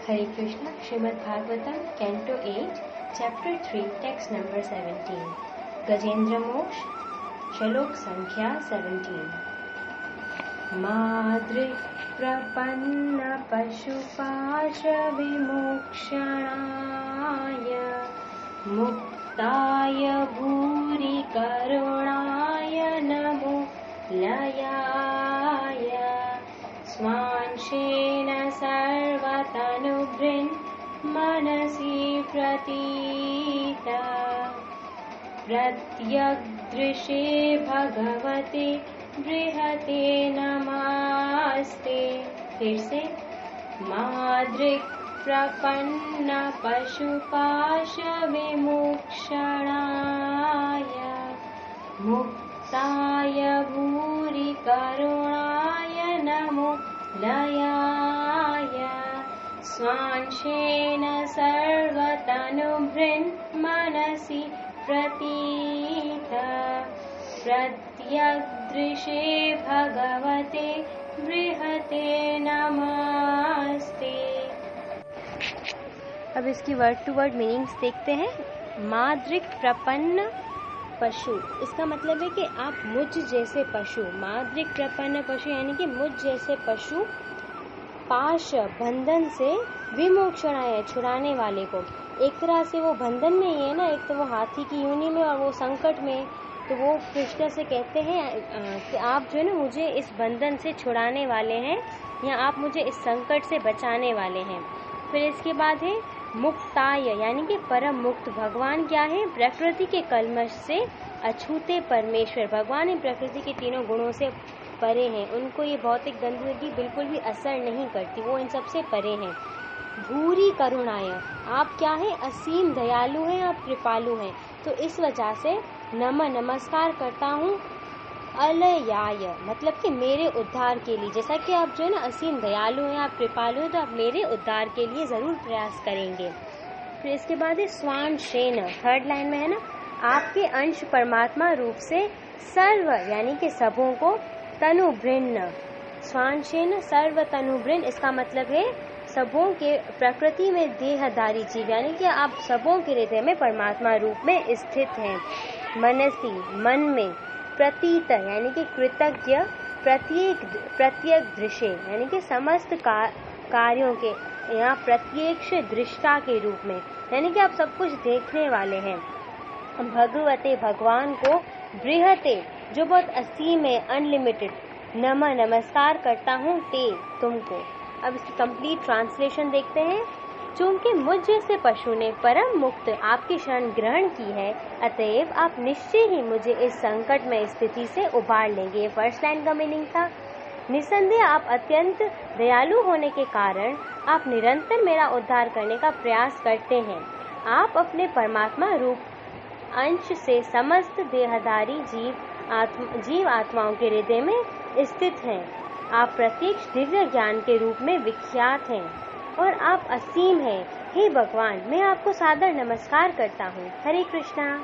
Hare Krishna, Srimad Bhagavatam, Canto 8, Chapter 3, Text number 17. Gajendra Moksha, Shalok Sankhya 17. Madrik Prapanna Pashupasha Vimokshanaya Muktaya Bhuri Karunaya Namo Layaya Swanshena Sarvatanubhrin Manasi Pratita Pratyagdrishe Bhagavate Brihate Namaste. फिर से माद्रिक प्रपन्न पशुपाश विमुक्षणाय मुक्ताय भूरि करुणाय नमो लयाय स्वांशेन सर्वतनुभृन् मनसि प्रतीता प्रत्यग्दृशे भगवते बृहते नमस्ते. अब इसकी word to word meanings देखते हैं. माद्रिक प्रपन्न पशु, इसका मतलब है कि आप मुझ जैसे पशु. माद्रिक प्रपन्न पशु यानी कि मुझ जैसे पशु. पाश बंधन से, विमोक्षणाय छुड़ाने वाले को. एक तरह से वो बंधन में ही है ना, एक तो वो हाथी की योनि में और वो संकट में. तो वो कृष्ण से कहते हैं कि आप जो है ना मुझे इस बंधन से छुड़ाने वाले हैं, या आप मुझे इस संकट से बचाने वाले हैं. फिर इसके बाद है मुक्ताय यानी कि परम मुक्त. भगवान क्या है? प्रकृति के कल्मश से अछूते परमेश्वर. भगवान इन प्रकृति के तीनों गुणों से परे हैं. उनको ये भौतिक गंदगी बिल्कुल भी असर नहीं करती, वो इन सबसे परे हैं. भूरी करुणाय, आप क्या है? असीम दयालु हैं, आप कृपालु हैं. तो इस वजह से नमस्कार करता हूँ. अलयाय मतलब कि मेरे उद्धार के लिए. जैसा कि आप जो है ना असीम दयालु हैं, आप कृपालु हैं, तो आप मेरे उद्धार के लिए जरूर प्रयास करेंगे. फिर इसके बाद है स्वांशेन. थर्ड लाइन में है ना, आपके अंश परमात्मा रूप से सर्व यानी कि सबों को, तनुभृन्न. स्वांशेन सर्व तनुभृन्न, इसका मतलब है सबों के, प्रकृति में देहधारी जीव यानी कि आप सबों के हृदय में परमात्मा रूप में स्थित हैं. मनसी मन में. प्रतीत यानी कि कृतज्ञ. प्रत्येक दृश्य यानी कि समस्त कार्यों के, यहाँ प्रत्यक्ष दृष्टा के रूप में यानी कि आप सब कुछ देखने वाले हैं. भगवते भगवान को. बृहते जो बहुत असीम है, अनलिमिटेड. नमस्कार करता हूँ ते तुमको. अब इसकी कंप्लीट ट्रांसलेशन देखते हैं. चूंकि मुझ जैसे पशु ने परम मुक्त आपकी शरण ग्रहण की है, अतएव आप निश्चय ही मुझे इस संकट में स्थिति से उबार लेंगे. ये फर्स्ट लाइन का मीनिंग था. निसंदेह आप अत्यंत दयालु होने के कारण आप निरंतर मेरा उद्धार करने का प्रयास करते हैं. आप अपने परमात्मा रूप अंश से समस्त देहधारी जीव आत्माओं के हृदय में स्थित हैं. आप प्रत्यक्ष दिव्य ज्ञान के रूप में विख्यात हैं और आप असीम हैं. हे भगवान, मैं आपको सादर नमस्कार करता हूँ. हरे कृष्णा.